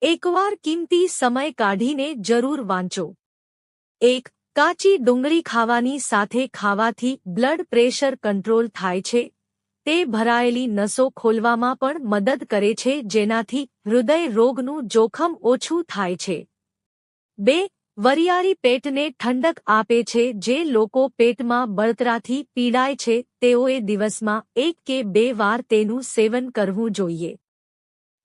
એકવાર કિંમતી સમય કાઢીને જરૂર વાંચો। 1. કાચી ડુંગળી ખાવાની સાથે ખાવાથી બ્લડ પ્રેશર કંટ્રોલ થાય છે। તે ભરાયેલી નસો ખોલવામાં પણ મદદ કરે છે, જેનાથી હૃદય રોગનું જોખમ ઓછું થાય છે। 2. વરિયાળી પેટને ઠંડક આપે છે। જે લોકો પેટમાં બળતરાથી પીડાય છે તેઓએ દિવસમાં 1 કે 2 વાર તેનું સેવન કરવું જોઈએ।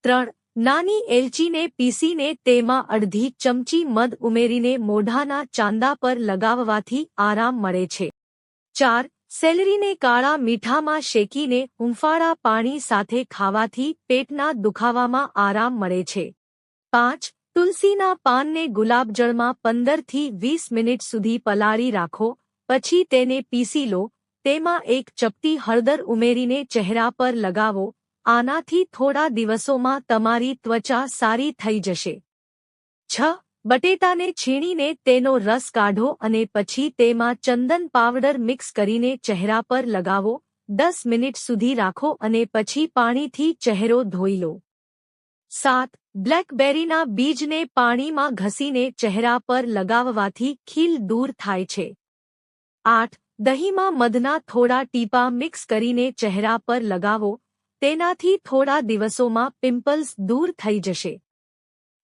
3. નાની એલચીને પીસીને તેમાં અડધી ચમચી મધ ઉમેરીને મોઢાના ચાંદા પર લગાવવાથી આરામ મળે છે। 4. સેલરીને કાળા મીઠામાં શેકીને હૂંફાળા પાણી સાથે ખાવાથી પેટના દુખાવામાં આરામ મળે છે। 5. તુલસીના પાનને ગુલાબજળમાં 15 થી 20 મિનિટ સુધી પલાળી રાખો, પછી તેને પીસી લો। તેમાં 1 ચપટી હળદર ઉમેરીને ચહેરા પર લગાવો। આનાથી થોડા દિવસોમાં તમારી ત્વચા સારી થઈ જશે। 6. બટેટાને છીણીને તેનો રસ કાઢો અને પછી તેમાં ચંદન પાવડર મિક્સ કરીને ચહેરા પર લગાવો। 10 મિનિટ સુધી રાખો અને પછી પાણીથી ચહેરો ધોઈ લો। 7. બ્લેકબેરીના બીજને પાણીમાં ઘસીને ચહેરા પર લગાવવાથી ખીલ દૂર થાય છે। 8. દહીંમાં મધના થોડા ટીપા મિક્સ કરીને ચહેરા પર લગાવો। તેનાથી થોડા દિવસોમાં પિમ્પલ્સ દૂર થઈ જશે।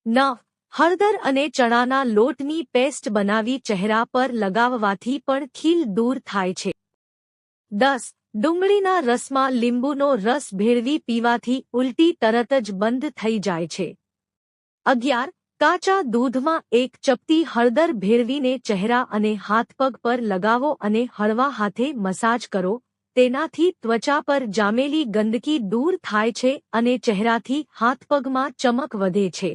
9. હળદર અને ચણાના લોટની પેસ્ટ બનાવી ચહેરા પર લગાવવાથી પણ ખીલ દૂર થાય છે। 10. ડુંગળીના રસમાં લીંબુનો રસ ભેળવી પીવાથી ઉલટી તરત જ બંધ થઈ જાય છે। 11. કાચા દૂધમાં 1 ચપટી હળદર ભેળવીને ચહેરા અને હાથપગ પર લગાવો અને હળવા હાથે મસાજ કરો। તેનાથી ત્વચા પર જામેલી ગંદકી દૂર થાય છે અને ચહેરાથી હાથપગમાં ચમક વધે છે।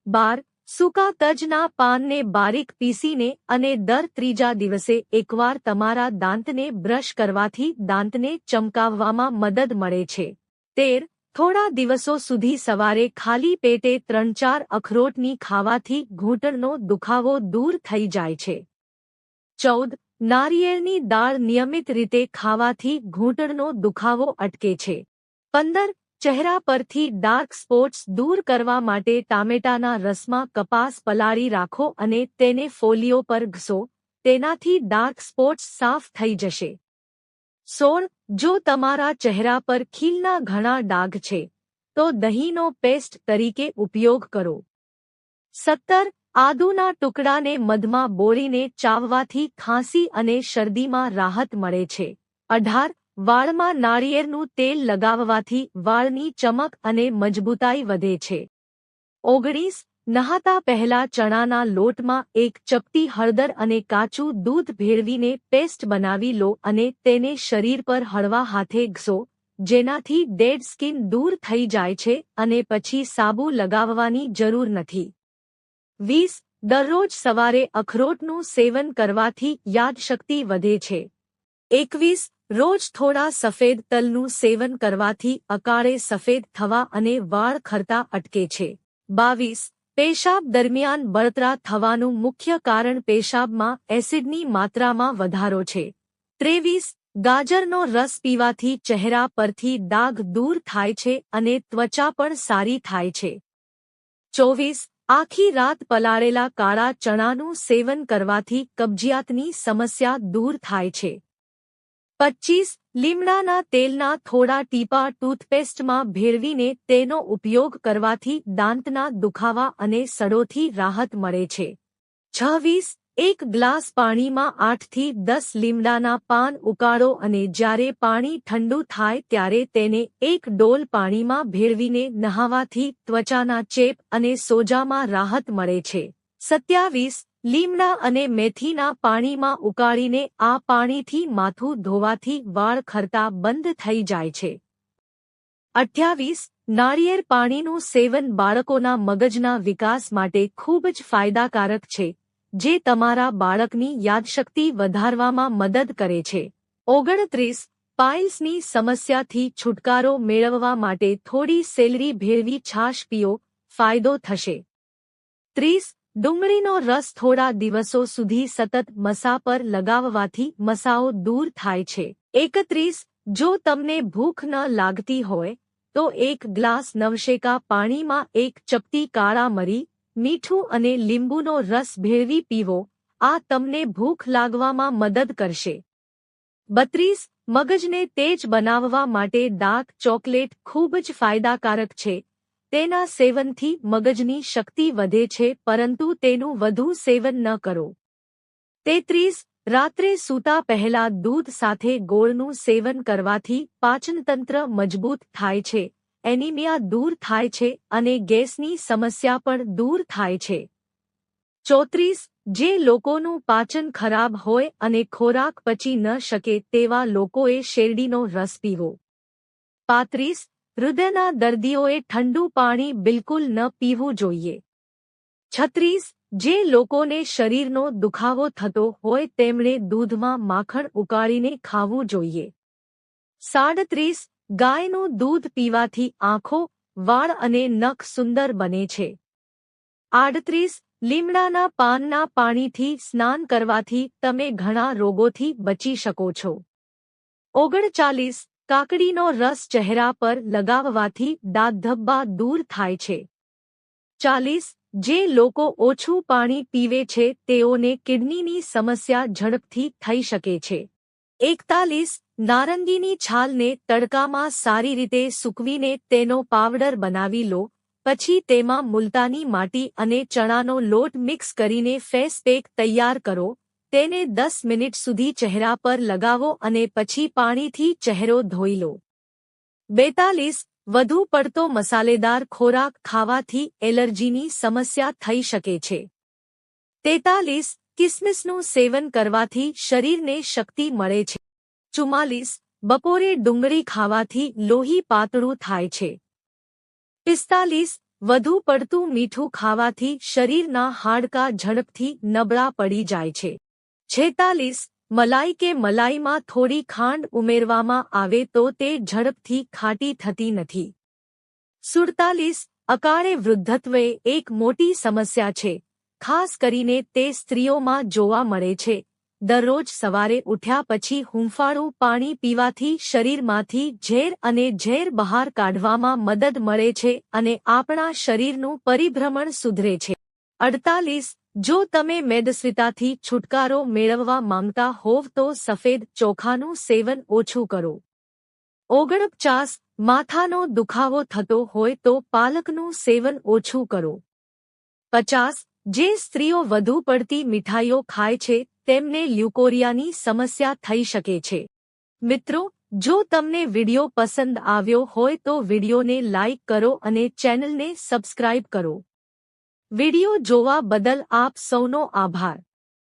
12. સૂકા તજના પાનને બારીક પીસીને અને દર ત્રીજા દિવસે એકવાર તમારા દાંતને બ્રશ કરવાથી દાંતને ચમકાવવામાં મદદ મળે છે। 13. થોડા દિવસો સુધી સવારે ખાલી પેટે 3-4 અખરોટની ખાવાથી ઘૂંટણનો દુખાવો દૂર થઈ જાય છે। 14. નારિયેળની દાળ નિયમિત રીતે ખાવાથી ઘૂંટણનો દુખાવો અટકે છે। 15. ચહેરા પરથી ડાર્ક સ્પોટ્સ દૂર કરવા માટે ટામેટાના રસમાં કપાસ પલાળી રાખો અને તેને ફોલ્લીઓ પર ઘસો। તેનાથી ડાર્ક સ્પોટ્સ સાફ થઈ જશે। 16. જો તમારા ચહેરા પર ખીલના ઘણા ડાઘ છે તો દહીંનો પેસ્ટ તરીકે ઉપયોગ કરો। 17. આદુના ટુકડાને મધમાં બોળીને ચાવવાથી ખાંસી અને શરદીમાં રાહત મળે છે। 18. વાળમાં નાળિયેરનું તેલ લગાવવાથી વાળની ચમક અને મજબૂતાઈ વધે છે। 19. નહાતા પહેલા ચણાના લોટમાં 1 ચપટી હળદર અને કાચું દૂધ ભેળવીને પેસ્ટ બનાવી લો અને તેને શરીર પર હળવા હાથે ઘસો, જેનાથી ડેડ સ્કિન દૂર થઈ જાય છે અને પછી સાબુ લગાવવાની જરૂર નથી। 20. દરરોજ સવારે અખરોટનું સેવન કરવાથી યાદશક્તિ વધે છે। 21. રોજ થોડા સફેદ તલનું સેવન કરવાથી અકાળે સફેદ થવા અને વાળ ખરતા અટકે છે। 22. પેશાબ દરમિયાન બળતરા થવાનું મુખ્ય કારણ પેશાબમાં એસિડની માત્રામાં વધારો છે। 23. ગાજરનો રસ પીવાથી ચહેરા પરથી ડાઘ દૂર થાય છે અને ત્વચા પણ સારી થાય છે। 24. આખી રાત પલાળેલા કાળા ચણાનું સેવન કરવાથી કબજિયાતની સમસ્યા દૂર થાય છે। 25. લીમડાના તેલના થોડા ટીપા ટૂથપેસ્ટમાં ભેળવીને તેનો ઉપયોગ કરવાથી દાંતના દુખાવા અને સડોથી રાહત મળે છે। 26. 1 ગ્લાસ પાણીમાં 8 થી 10 લીમડાના પાન ઉકાળો અને જ્યારે પાણી ઠંડુ થાય ત્યારે તેને 1 ડોલ પાણીમાં ભેળવીને નહાવાથી ત્વચાના ચેપ અને સોજામાં રાહત મળે છે। 27. લીમડા અને મેથીના પાણીમાં ઉકાળીને આ પાણીથી માથું ધોવાથી વાળ ખરતા બંધ થઈ જાય છે। 28. નાળિયેર પાણીનું સેવન બાળકોના મગજના વિકાસ માટે ખૂબ જ ફાયદાકારક છે, જે તમારા બાળકની યાદશક્તિ વધારવામાં મદદ કરે છે। 29. પાઇલ્સની સમસ્યાથી છુટકારો મેળવવા માટે થોડી સેલરી ભેળવી છાશ પીઓ, ફાયદો થશે। 30. ડુંગળીનો રસ થોડા દિવસો સુધી સતત મસા પર લગાવવાથી મસાઓ દૂર થાય છે। 31. જો તમને ભૂખ ન લાગતી હોય તો 1 ગ્લાસ નવશેકા પાણીમાં 1 ચપટી કાળા મરી, મીઠું અને લીંબુનો રસ ભેળવી પીવો. આ તમને ભૂખ લાગવામાં મદદ કરશે. 32. મગજને તેજ બનાવવા માટે ડાર્ક ચોકલેટ ખૂબ જ ફાયદાકારક છે. તેના સેવનથી મગજની શક્તિ વધે છે, પરંતુ તેનું વધુ સેવન ન કરો. 33. રાત્રે સૂતા પહેલા દૂધ સાથે ગોળનું સેવન કરવાથી પાચનતંત્ર મજબૂત થાય છે, એનિમિયા દૂર થાય છે અને ગેસની સમસ્યા પણ દૂર થાય છે. 34. જે લોકોનું પાચન ખરાબ હોય અને ખોરાક પચી ન શકે તેવા લોકોએ શેરડીનો રસ પીવો. 35. હૃદયના દર્દીઓએ ઠંડુ પાણી બિલકુલ ન પીવું જોઈએ. 36. જે લોકોને શરીરનો દુખાવો થતો હોય તેમણે દૂધમાં માખણ ઉકાળીને ખાવું જોઈએ. 37. ગાયનું દૂધ પીવાથી આંખો, વાળ અને નખ સુંદર બને છે. 38. લીમડાના પાનના પાણીથી સ્નાન કરવાથી તમે ઘણા રોગોથી બચી શકો છો. 39. કાકડીનો રસ ચહેરા પર લગાવવાથી દાગધબ્બા દૂર થાય છે. 40. જે લોકો ઓછું પાણી પીવે છે તેઓને કિડનીની સમસ્યા ઝડપથી થઈ શકે છે. 41. નારંગીની છાલને તડકામાં સારી રીતે સૂકવીને તેનો પાવડર બનાવી લો. પછી તેમાં મુલતાની માટી અને ચણાનો લોટ મિક્સ કરીને ફેસ પેક તૈયાર કરો. તેને 10 મિનિટ સુધી ચહેરા પર લગાવો અને પછી પાણીથી ચહેરો ધોઈ લો. 42. વધુ પડતો મસાલેદાર ખોરાક ખાવાથી એલર્જીની સમસ્યા થઈ શકે છે. 43. કિસમિસનું સેવન કરવાથી શરીરને શક્તિ મળે છે. 44. બપોરે ડુંગળી ખાવાથી લોહી પાતળું થાય છે. 45. વધુ પડતું મીઠું ખાવાથી શરીરના હાડકાં ઝડપથી નબળા પડી જાય છે. 46. મલાઈ કે મલાઈમાં થોડી ખાંડ ઉમેરવામાં આવે તો તે ઝડપથી ખાટી થતી નથી. 47. અકાળે વૃદ્ધત્વ એક મોટી સમસ્યા છે, ખાસ કરીને તે સ્ત્રીઓમાં જોવા મળે છે. દરરોજ સવારે ઉઠ્યા પછી હૂંફાળું પાણી પીવાથી શરીરમાંથી ઝેર અને ઝેર બહાર કાઢવામાં મદદ મળે છે અને આપણા શરીરનું પરિભ્રમણ સુધરે છે. 48. જો તમે મેદસ્વીતાથી છુટકારો મેળવવા માંગતા હોવ તો સફેદ ચોખાનું સેવન ઓછું કરો. 49. માથાનો દુખાવો થતો હોય તો પાલકનું સેવન ઓછું કરો. 50. જે સ્ત્રીઓ વધુ પડતી મીઠાઈઓ ખાય છે તેમને લ્યુકોરિયાની સમસ્યા થઈ શકે છે. મિત્રો, જો તમને વિડિયો પસંદ આવ્યો હોય તો વિડિયોને લાઇક કરો અને ચેનલને સબસ્ક્રાઇબ કરો. વિડિયો જોવા બદલ આપ સૌનો આભાર.